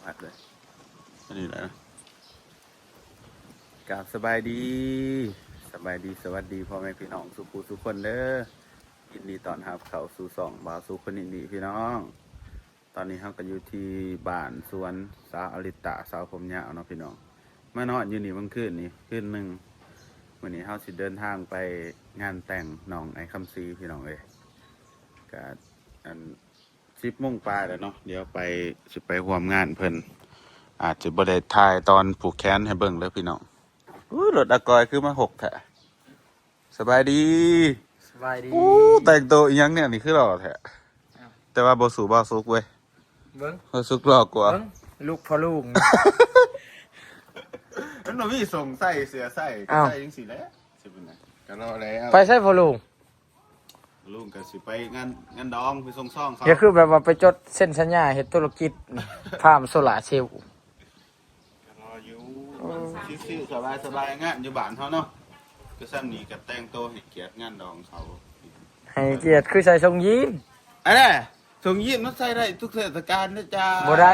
ผัดเลยนี่แหละกราบสบายดีสวัสดีพ่อแม่พี่น้องทุกคนเด้อยินดีต้อนรับเข้าสู่สองบ่าวสู่คนอินดีพี่น้องตอนนี้เราก็อยู่ที่บ้านสวนสาวอลิตาสาวผมยาวเนาะพี่น้องมานอนอยู่นี่วันคืนหนึ่งวันนี้เราสิเดินทางไปงานแต่งน้องไอ้คำซีพี่น้องเอ้ยก็10 โมงปลายแล้วเนาะเดี๋ยวไปร่วมงานเพิ่นอาจจะบ่ได้ถ่ายตอนผูกแขนให้เบิ่งเลยพี่น้องรถอากอยคือมา6แท้สบายดีแต่งตัวอีหยังเนี่ยนี่คือหล่อแท้แต่ว่าบ่สู่บ่สุกเว้ยเบิ้งบ่สุกหล่อกว่าลูกพอลูกมันบ่มีส่งใส่เสื้อใส่ก็ใส่จังซี่แหละสิเป็นไงก็รอแล้วไปใช่พอลูกลุงก็สิไปงานดองไปส่งซ่องเขาอย่าคือแบบว่าไปจดเส้นสัญญาเฮ็ดธุรกิจฟาร์มโซลาร์เซลล์รออยู่ชิวๆสบายๆงานอยู่บ้านเฮาเนาะก็ซ้ำนี่ก็แต่งตัวให้เกียรติงานดองเขาให้เกียรติคือใส่ทรงยีนอันนี้ทรงยีนมันใส่ได้ทุกเทศกาลนะจ๊ะบ่ได้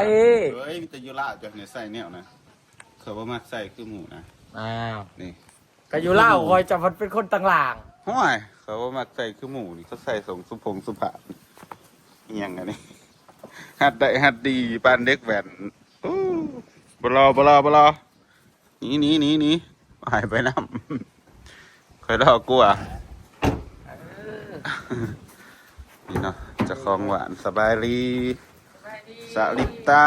เฮ้ยมีแต่อยู่ลาวจ้ะเนี่ยใส่แนวนะเขาบ่มักใส่คือหมู่นะอ้าวนี่ก็อยู่ลาวคอยจะเป็นคนต่างหลางห้อยเขาบ่มักใส่คือหมู่นี่เขาใส่ส่งสุภาพอีหยังอันนี้หัดได้หัดดีปานเด็กแว่นอู้บ่รอหนีหายไปนำค่อยรอกลัวนี่เนาะจะคลองหวานสบายดีสาลิตา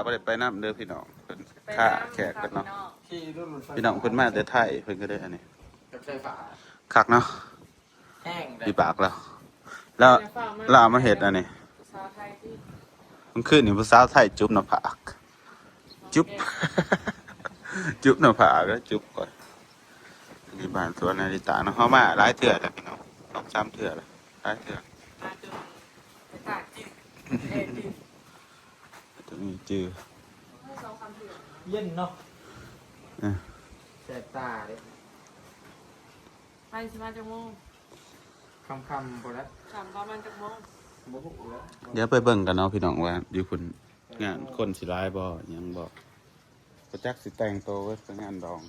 บ่ได้ไปนำเด้อพี่น้องเพิ่นค่าแขกกันเนาะพี่น้องเพิ่นมาแต่ไทยเพิ่นก็ได้อันนี้คักเนาะแห้งดีปากแล้วลามาเฮ็ดอันนี้มันขึ้นนี่ผู้สาวไทยจุ๊บหน้าผากจุ๊บหน้าผากแล้วจุ๊บก่อนนี่บ้านสวนนาริตาเนาะเฮามาหลายเทื่อแล้วพี่น้อง2-3 เทื่อแล้วหลายเทื่อตรงนี้จื้อเย็นเนาะแสบตาเด้ไปสิมาจังโมงคำบ่แล้วประมาณจังโมงบ่ฮู้แล้วเดี๋ยวไปเบิ่งกันเนาะพี่น้องว่าอยู่คุณงานคนสิหลายบ่ยังบ่ก็จักสิแต่งตัวไว้ไปงานดอง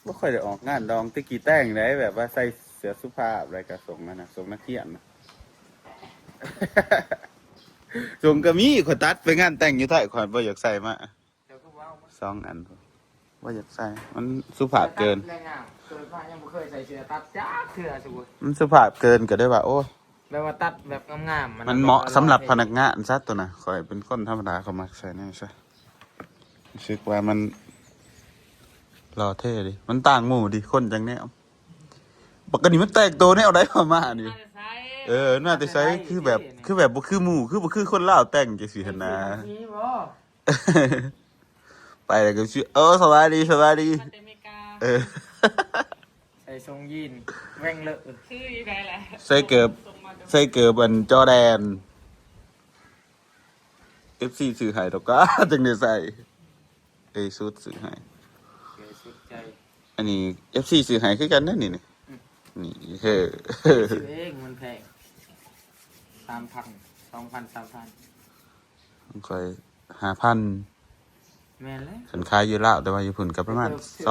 บ่ค่อยได้ออกงานดองตะกี้แต่งได้แบบว่าใส่เสื้อสุภาพอะไรก็ส่งนั่นน่ะส่งนักเรียนน่ะ ส่งก็มีข่อยตัดไปงานแต่งอยู่ไทยข่อยบ่อยากใส่มา2 อันบ่อยากใส่มันสุภาพเกินเกิดมายังบ่เคยใส่เสื้อตัดจ้าเทื่อสมมุติมันสุภาพเกินก็ได้ว่าโอ้แบบว่าตัดแบบงามๆมันเหมาะสำหรับพนักงานซะตัวน่ะข่อยเป็นคนธรรมดาเขามักใส่แนวซะรู้สึกว่ามันหล่อเท่ดิมันต่างหมู่ดิคนจังแนวปกติมันแตกตัวแนวใดเข้ามานี่น่าจะใช้คือแบบบ่คือหมู่คือบ่คือคนลาวแต่งจังซี่หั่นนะไปแล้วก็ชื่อสบายดีมาแต่อเมริกาใส่ทรงยีนแว่งเลอะคืออยู่ไดแหละใส่เกือบอันจอแดน FC ซื้อให้ดอกก็จังได้ใส่สุดซื้อให้สุดใจอันนี้ FC ซื้อให้คือกันนั่นนี่นี่ซื้อเองมันแพง 3,000 2,000 3,000มันค่อย 5,000 แม่นแล้วคันขายอยู่ลาวแต่ว่าอยู่พุ่นก็ประมาณ 2-3,000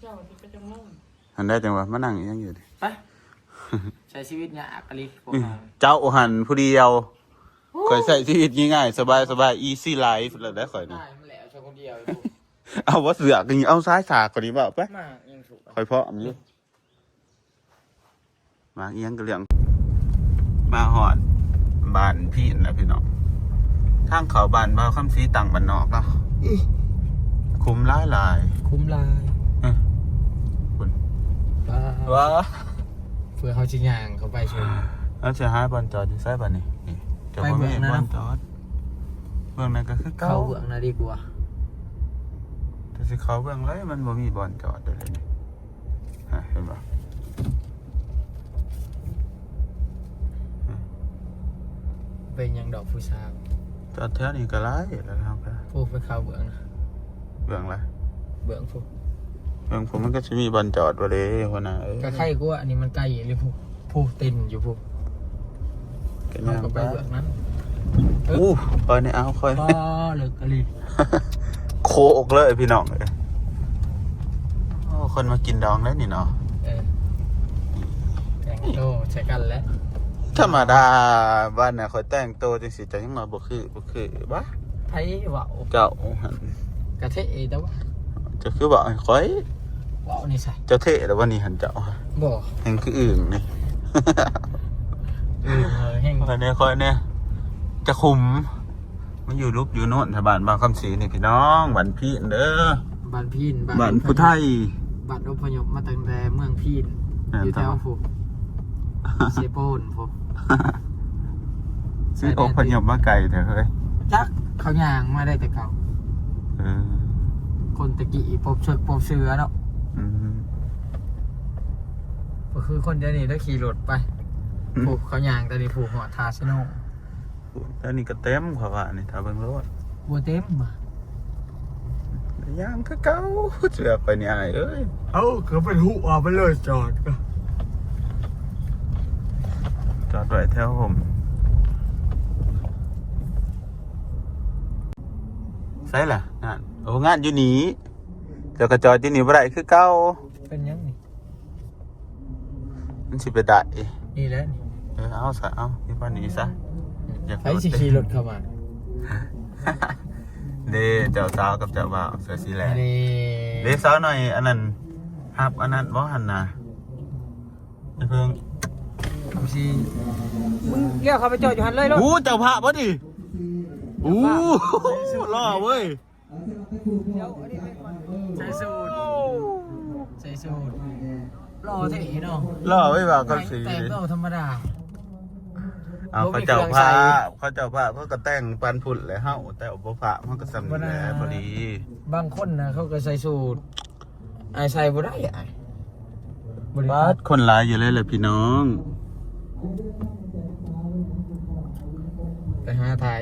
เจ้าสิไปจังโมงหันได้จังว่ามานั่งอีหยังอยู่นี่ไปใช้ชีวิตยากอะลิเจ้าหันผู้เดียวข่อยใช้ชีวิตง่ายๆสบาย easy life แล้วได้ข่อยนี่มันแล้วใช้คนเดียวเอาว่าเสือกนี่เอาซ้ายสากกว่านี้บ่ไปมายังถูกค่อยเพาะมันอยู่มาอีหยังก็เรื่องมาฮอดบ้านพี่น่ะพี่น้องทางเขาบ้านบ่าวคำศรีตั้งบ้านนอกเนาะคุ้มหลายคุ้มลายคุณว้าเพื่อเขาสิย่างเขาไปชมแล้วสิหาบ่อนจอดอยู่ไสบัดนี้นี่จะบ่มีบ่อนจอดเบื้องนั้นก็คือเขาเบื้องน่ะดีกว่าแต่สิเขาเบื้องไรมันบ่มีบ่อนจอดเลยนี่เห็นบ่เป็นยังดอกผู้สาวจอดแถวนี้ก็หลายแล้วครับผู้ไปเข้าเบื้องนะเบื้องอะไรเบื้องผู้มันก็จะมีบ่อนจอดบ่เด้หัวหน้าก็ใครกูอันนี้มันใกล้เลยผู้เต้นอยู่ผู้ก็ย่างไปเบื้องนั้น อู้คอยนี่เอาคอย ก็เลิกอะไร โคอกเลยพี่น้องเลยโอ้คนมากินดองแล้วนี่เนาะ แต่งโตใช้กันแล้ว ธรรมดาบ้านน่ะคอยแต่งโตวจังสิจะยังมาบ่คือบ้า ไทยว่าว เจ้าหั่น กระเทะแต่ว่า จะคือบอกให้คอย ว่าวนี่ใส่ เจ้าเท่แล้ววันนี้หันเจ้า บ่ แห่งคืออื่นนี่ แห้ง คอยเนี่ยจะคุมมันอยู่รูปอยู่โน่นแถวบ้านบางคำศรีนี่พี่น้องบ้านพี่เด้อ บ้านพีน บ้านผู้ไทย บ้านอพยพมาตั้งแต่เมืองพีนอยู่แถวผูเซโปนผู ซื้ออพยพมาไกลเถอะเฮ้ย จักเขาย่างมาได้แต่เก่า เออ คนตะกี้ปบเสือเนาะ อืม ก็คือคนเดียวนี่ได้ขี่รถไปผูกเขาย่างแต่นี่ผูกหัวทาซิโน แล้วนี่ก็เต็มเขาว่านี่ถ้าเบิ่งรถ บัวเต็ม ย่างคือเก่าเสือกไปนี่อ้ายเอ้ย เอ้าเขาเป็นหูออกไปเลยจอดก็ จอดไว้แถวผมใช่ล่ะงานโอ้งานอยู่นี่เดี๋ยวก็จอดอยู่นี่บ่ได้คือเก่า เป็นยังนี่ มันสิไปได้ นี่แหละ เอาซะเอาที่บ้านนี้ซะอยาก ใครสิขี่รถเข้ามา เด้เจ้าสาวกับเจ้าบ่าวเสื้อสีแหลม นี่ เด้สาวหน่อยอันนั้นฮับอันนั้นบ่หันน่ะไอ้เพิ่ง ทำสิมึงเรียกเขาไปจอดอยู่หันเลยรถ อู้เจ้าพระบ่ดิอู้ล่อเว้ย ใส่สูตรใส่สูตรรอเท่เนาะ ล่อไว้บ่าวกับสี แต่งก็ธรรมดา เอาเขาเจ้าพระเขาเจ้าพระเพิ่นก็แต่งปันผุ่นเลยเฮาแต่บ่พระมันก็สำนึกแหละพอดี บางคนนะเขาก็ใส่สูตรไอ้ใส่บ่ได้ไอ้บ่ได้ บาดคนหลายอยู่เลยแหละพี่น้อง ไปหาถ่าย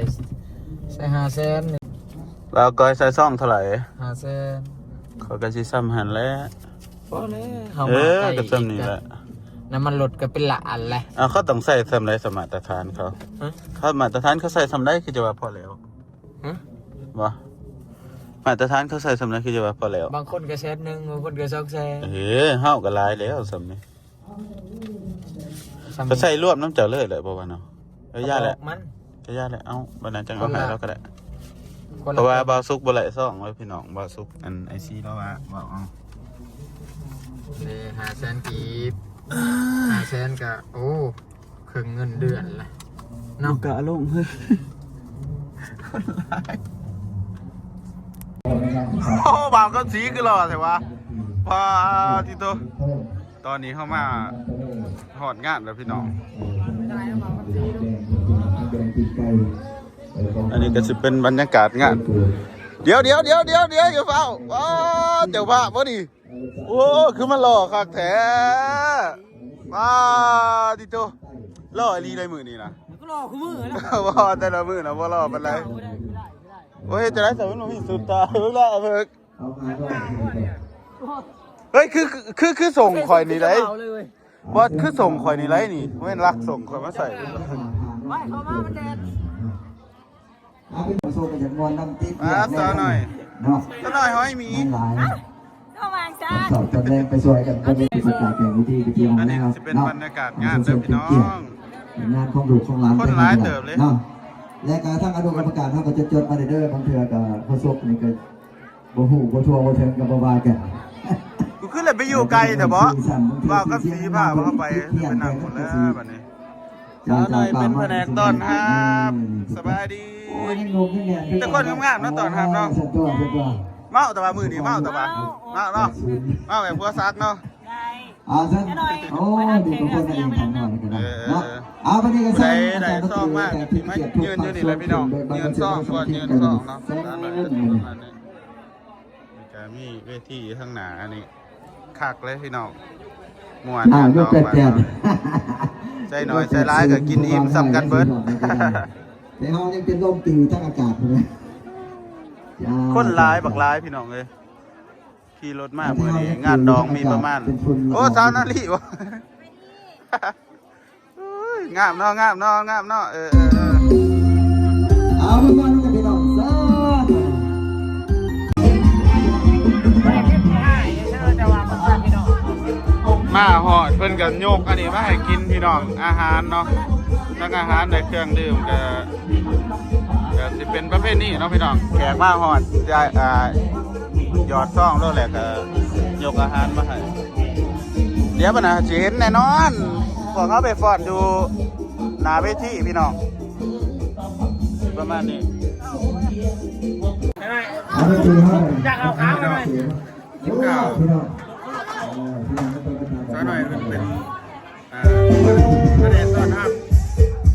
ใส่500,000นี่ แล้วก้อยใส่ซ่องเท่าไหร่ 500,000 เขาก็สิซ้ำหันแล้ว พอแล้วเฮา เอ มา อ ใกล้ ก็ซ้ำนี่แหละ น้ำมันรถก็เป็นละอันแหละ เอาเขาต้องใส่ซ้ำไรสมาตรฐานเขา ฮะ เขามาตรฐานเขาใส่ซ้ำได้คือจะว่าพอแล้ว ฮะ วะมาตรฐานเขาใส่ซ้ำได้คือจะว่าพอแล้ว บางคนก็100,000บางคนก็200,000 เฮ้เฮาก็หลายแล้วซ้ำนี่ก็ใส่รวมน้ำเจ้าเลยแหละบ่ว่าเนาะเอ้ยย่าแหละ มัน ก็ย่าแหละเอ้าบัดนั้นจังเอาให้เราก็ได้ คน เพราะว่าบ่าวสุกบ่ไหลซ่องไว้พี่น้องบ่าวสุกอันไอซีแล้วว่าบ่เอา นี่500,000กีบ500,000ก็โอ้ครึ่งเงินเดือนละเนาะ กะลงเฮ้ยโอ้บ่าวก็สีคือหล่อใช่ปะพอที่ตัวตอนนี้เข้ามาหอดงานแล้วพี่น้องอันนี้ก็จะเป็นบรรยากาศงานเดี๋ยวอย่าเฝ้าว้าเดี๋ยวพระพอดีโอ้คือมันหล่อคักแท้ว้าที่ตัวหล่อลีได้มือนี่นะ ก็รอคู่มือแล้ว ว่าแต่ละมือนะว่าหล่อเป็นไรโอ้ยจะได้สาวน้องพี่สุดตาเพิ่งละเพิ่งเฮ้ยคือส่งคอยนี่ไรว่าคือส่งคอยนี่ไรนี่เว้นรักส่งคอยมาใส่ ไม่เขามามันแดด โซ่ไปจากมวลน้ำติ๊บ มาสาวหน่อย เนาะ สาวหน่อยห้อยมี หลาย ระวังจ้า สอบตอนแรกไปสวยกันก็เป็นกิจกรรมแข่งวิธีของ อันนี้ นะครับ จะเป็นบรรยากาศงานเด้อพี่น้อง งานของดูของร้าน คนร้ายเติบเลย เนาะและการทั้งอนุกรรมการท่านก็จะจดมาเด้อบางเทื่อกับโคศกนี่ก็บ่ฮู้บ่ทั่วบ่ถึงกับบ่ว่ากัน กูขึ้นเลยไปอยู่ไกลแต่บ่ว่ากับสีผ้าว่าไปเป็นหนังหมดแล้วบัดนี้สาวหน่อยเป็นแผนกต้อนรับสบายดี โอ้ยยังงงยังเนี่ย แต่คนงามๆเนาะตอนรับเนาะ ส่วนตัว เมาแต่ว่ามือนี่เมาแต่ว่าเมาเนาะเมาแบบพัวซักเนาะ ได้ เอาซะโอ้ดีกว่าคนอื่นทำหน่อยก็ได้เนาะเอาไปนี่กันซะ ได้ซ่องมากที่มายืนอยู่นี่เลยพี่น้องยืนซ่องก่อนยืนซ่องเนาะจะมีเวทีข้างหน้าอันนี้คักเลยพี่น้องม่วน ยกแปด ใจหน่อยใจร้ายก็กินอิ่มซ้ำกันเบิด แต่เฮายังเป็นลมตีทั้งอากาศเลย คนร้ายบักร้ายพี่น้องเลยขี่รถมาเมื่อนี้งานดองมีประมาณโอ้สาวนาลีวะงามเนาะเออ มาหอดเพิ่นกับโยกอันนี้มาให้กินพี่น้องอาหารเนาะทั้งอาหารในเครื่องดื่มก็สิเป็นประเภทนี้เนาะพี่น้องแขกมาหอดจะหยอดซ่องแล้วแหละก็ยกอาหารมาให้เดี๋ยวปะนะจะเห็นแน่นอนพวกเขาไปฟ้อนอยู่หน้าเวทีพี่น้องประมาณนี้ เอาไปตีให้ อยากเอาขามาหน่อย ยิ้มเก่า พี่น้อง ซะหน่อยเป็นประเด็นต้อนรับ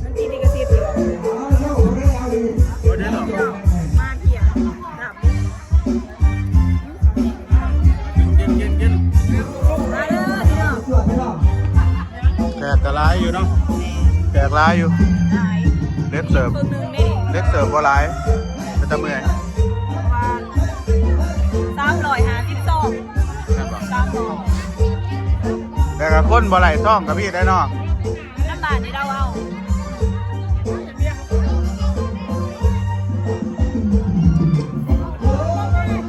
มันมีกระซิบอยู่ ประเด็นหรอ มาเกี่ยครับ กิน มาเลยพี่น้อง แขกกระไรอยู่เนาะแขกร้ายอยู่ ได้ เล็กเสิร์ฟ คนหนึ่งนี่ เล็กเสิร์ฟบ่ร้ายเป็นตะเมื่อย 352 ใช่ปะ 300 แต่กับคนบ่ไหลซ่องกับพี่ได้เนาะ น้ำตาลนี่เราเอา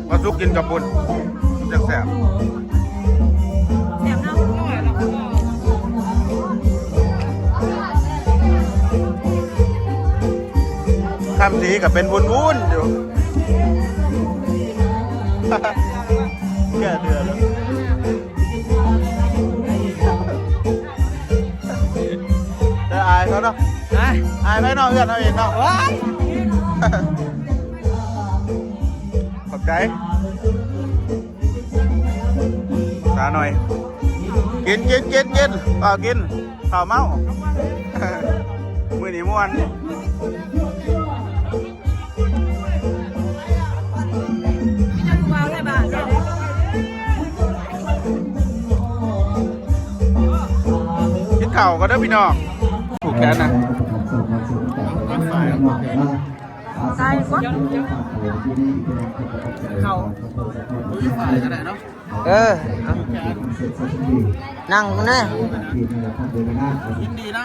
มาซุกกินกับบุญแซ่บ แถมน้ำหน่อยแล้วก็ ๆทำสีกับเป็นวุ้นๆอยู่ แก่เดือดแล้วแต่อายเขาเนาะอายไหมเนาะเพื่อนเอาเองเนาะขอบใจตาหน่อย กินเปล่ากินข้าวเมา มือหนีม่วน มาได้บ้างได้เลย กินข้าวก็ได้อพี่น้องผูกแขนนะ ใส่ก็เขา ฝ่ายก็ได้เนาะ นั่งนะ ยินดีนะ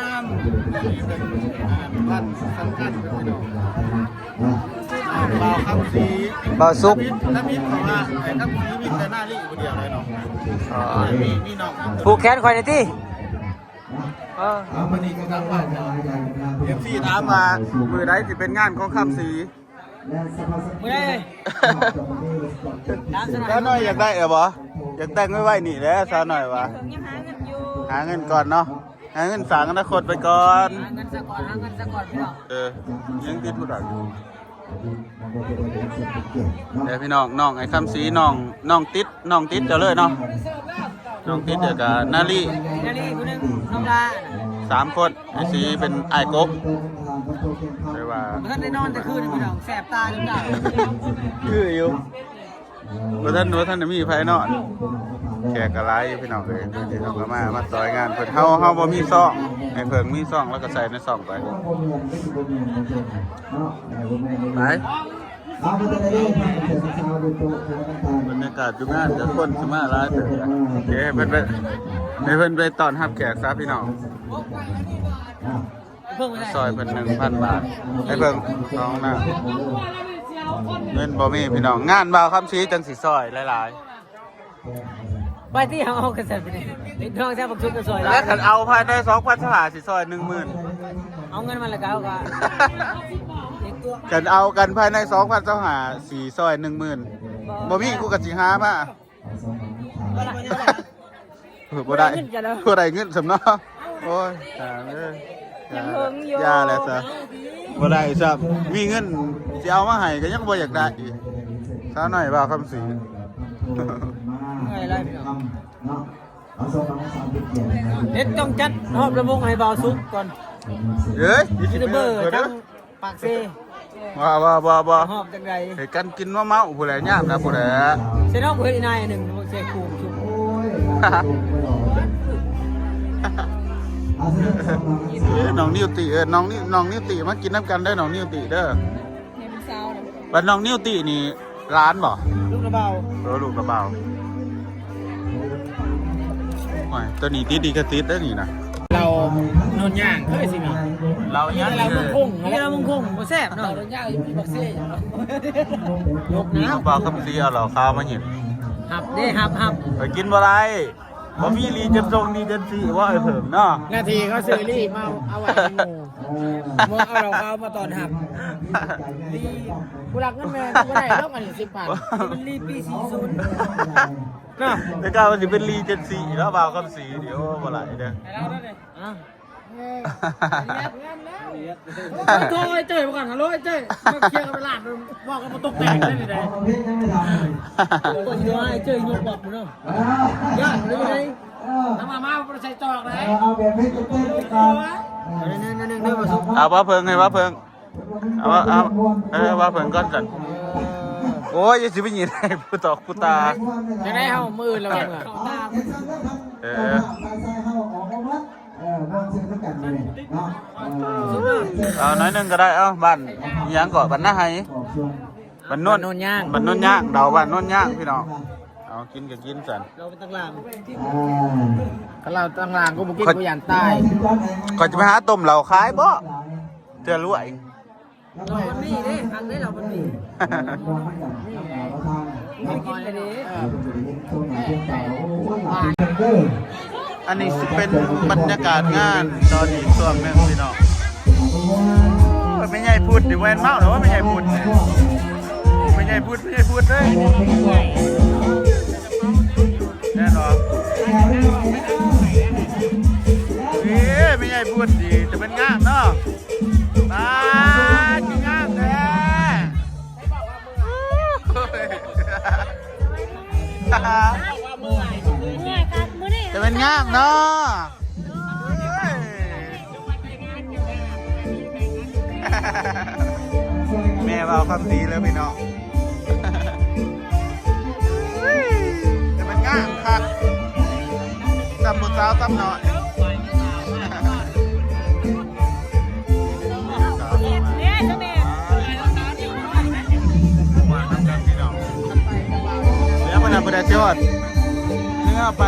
บ้านสำคัญพี่น้องบ่าวคำสี บ่าวซุก ถ้ามีของว่าไอ้คำสีมีแต่หน้าลี่คนเดียวเลยเนาะมีน้อง ผูกแขนคอยหน่อยที่ เอาวันนี้ก็ต้องว่าจะมาอย่างงาน เอฟซีถามมามือใดสิเป็นงานของคำสี และสภาสังคม สาวหน่อยอยากได้เหรอบ่อยากแต่งไว้นี่แหละสาวหน่อยวะ ถึงยังหาเงินอยู่ หาเงินก่อนเนาะหาเงินสร้างอนาคตไปก่อน หาเงินซะก่อนพี่น้อง ยังติดผู้ดักอยู่เดี๋ยวพี่น้องน้องไอ้คำสีน้องติดเจ้าเลยเนาะน้องติดเดี๋ยวกับนาลี นาลีคนนึงน้องลา 3 คนไอ้สีเป็นไอ้กบเรียกว่า ท่านได้นอนแต่คืนพี่น้องแสบตาจนได้ คืออยู่ว่าท่านมีไฟนอนแขกกระไรอยู่พี่น้องเลยเดี๋ยวเขาก็มาซอยงานเพิ่นเฮาบ่มีซ่องไอ้เพิ่งมีซ่องแล้วก็ใส่ในซ่องไปไปบรรยากาศอยู่งานจะคนสิมาหลายเด้อโอเคเพิ่นไปต้อนรับแขกซะพี่น้อง เพิ่งไม่ได้ ซอยเพิ่น 1,000 บาทไอ้เพิ่งน้องน่ะเงินบ่มีพี่น้องงานบ่าวคำชี้จังสิซอยหลายๆ ไปที่เอากระสันไปนี่น้องแซ่บบักชุดกระสวย แล้วขันเอาภายใน2,000สหาสิซอย 10,000 เอาเงินมาละกันก็ กันเอากันภายใน2,000สหาสีซอย 10,000บ่มีกูก็สิหามาบ่ได้เงินสำเนาะโอ้ยตายเอ้ยยาแล้วซะบ่ได้ซับมีเงินสิเอามาให้ก็ยังบ่อยากได้อีกซะหน่อยบ่าวคำสี อะไรพี่น้องเด็ดต้องจัดรอบระวงให้เบาซุกก่อน เอ้ย ยูทูบเบอร์ทั้งปากเซ่ บ่ หอบจังไร เฮ็ดกันกินว่าเมาผู้ใดยามนะผู้ใด เซนอกเพื่อนนายหนึ่งเซ่คูมชุบ น้องนิวติน้องนิวติมากินน้ำกันได้อน้องนิวติเด้อ เห็นสาวนะ บัดน้องนิวตินี่ร้านบ่ ลูกระเบา ลูกกระเป๋าโอ้ยตัวนี้ติดดีกระติดได้อนี่นะ เรานนย่างเคยสิมี เรายัง เรามึงคงเรามึงคงบ่แซ่บเนาะเราย่างอยู่ปากเซ่ยก นี่ น้ กระเป๋าคำซีเอาเหล่าข้าวมาเห็น ำหับเด้หับ ไปกินบ่ไร บ่มีรีเจนทรงรีเจนซีว่าไอ้เพิ่มเนาะ นาทีเขาซื้อรีบมาเอาไว้ในหมู่มึงเอาเราเขามาตอนหักกูรักเงินแม่กูได้ต้องอันนี้10,000มันรีปี40น่ะ แต่ก้าวมันสิเป็นรีเจนซีแล้วบ่าวคำสีเดี๋ยวบ่ไหลเด้อ แล้วได้เลยอ่ะโทรไอ้เจ้ยมาก่อนฮัลโหลไอ้เจ้ยมาเคลียร์กันไปลาดบอกกันมาตกแต่งได้เลยกดย้อยไอ้เจ้ยยกบอกมึงเนาะยากเลยไงทำมาไม่ใช่จอกเลย เอาแบบให้เต้นไปก่อน นี่มาสุก เอาว่าเพิ่งให้ว่าเพิ่งเอาว่าเพิ่งก่อนสั่นโอ้ยอย่าสิไปหยินให้ผู้ตอกผู้ตา จะได้เข้ามือแล้วมึงอ่ะ เอาน้อยหนึงก็ได้เอาบ้านอิหยังก่อนบ้านหน้าไห้บ้านโน่น โนนย่าง บ้านโน่นย่างเดาบ้านโน่นย่างพี่น้องเอากินก็กินสั่น เราเป็นตั้งหลังถ้าเราตั้งหลังก็บุกินกูยันตาย ก่อนจะไปหาต้มเหล่าขายบ่เจอรวย เรามันมีเด้ทางนี้เรามันมีไม่กินเลยดิ อันนี้สิเป็นบรรยากาศงานตอนนี้ช่วงนึงพี่น้องไม่ใหญ่พูดดิแวนเมาหรือว่าไม่ใหญ่พูดไม่ใหญ่พูดเลยแน่นอนไม่ใหญ่พูดดีจะเป็นงานเนาะมากินงานแท้จะเป็นงามเนาะแม่เอาคำดีเลยพี่น้องจะเป็นงามครับตำบุษาวตำหน่อยแล้วมันเอาไปได้ยอดเนื้อไป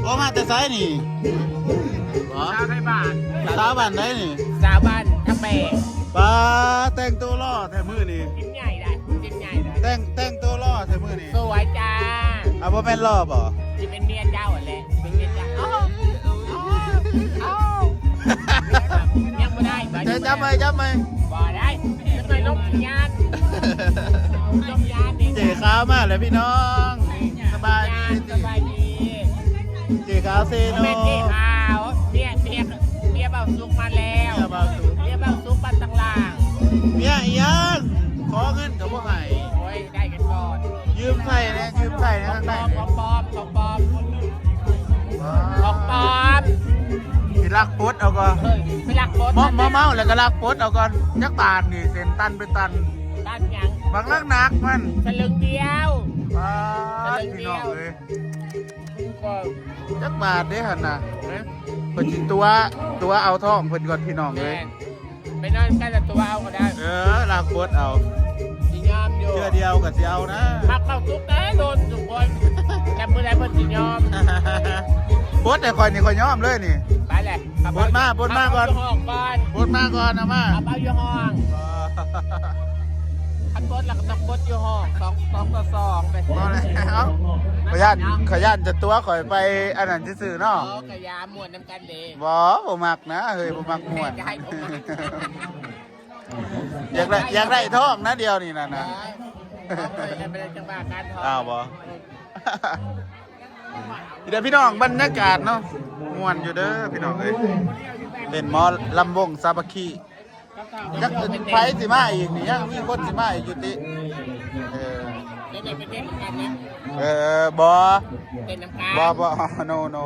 โอ้มาแต่ไซนี่สาวไทยบ้านสาวบ้านไหนนี่ สาวบ้านทับแบก ป้าแต่งตัวล่อแถมือนี่ จิ้มใหญ่ได้จิ้มใหญ่ได้ แต่งตัวล่อแถมือนี่ สวยจ้า เอาบ่แม่นล่อบ่ จะเป็นเมียเจ้าอะไรเป็นเมียเจ้ายังไม่ได้ เจ๊จับไหมบ่ได้ทำไมลงยานลงยานเอง เจ๊ขาวมาเลยพี่น้องสบายดี สบายดี เจ๊ขาวเซโน เป็นที่ขาวเมียเบาซุกมาแล้ว เมียเบาสุด เมียเบาซุกปันตังล่าง เมียอีหยังขอเงินกับพวกไห้ โอ้ยได้กันก่อน ยืมใส่นะข้างใน ของปอมสิรักปดเอาก่อน เฮ้ยไม่รักบด เมาแล้วก็รักปดเอาก่อนจักบาทนี่เส้นตันเป็นตัน ด้านยัง บางลักหนักมัน สลึงเดียว ป้าพี่น้องเลยจักบาทเด้หั่นน่ะเพิ่นสิตัวเอาทองเพิ่นก่อนพี่น้องเลย ไปนอนใกล้แต่ตัวเอาก็ได้ รักปดเอา สีงามอยู่ เชื่อเดียวก็สิเอานะ มักเข้าซุกนะโดนทุกคนแต่เมื่อไรเมื่อสียอม ปดแต่คอยนี่คอยยอมเลยนี่ ไปเลย ปดมาก่อน ห้องก่อน ปดมาก่อนนะมา เอาอยู่ห้องขันบดแล้วก็ต้องบดอยู่ห้อง2 ไป บ่แล้วขยันจะตัวข่อยไปอันนั้นซื่อๆเนาะ กระยามวนน้ำกันเด้ บ่มักนะเฮ้ยบ่มักม่วน จะให้ผมมา อยากได้ท้องนะเดียวนี่นะ ไปเลยจังหวะการทอ อ้าวบ่ เดี๋ยวพี่น้องบรรยากาศเนาะม่วนอยู่เด้อพี่น้องเอ้ยเป็นหมอลำวงซาบะคีจักไผสิมาอีกนี่ยังมีคนสิมาอีกอยู่ติเล่นเป็นเล่นเหมือนกันนะ บ่ เล่นน้ำกา บ่โน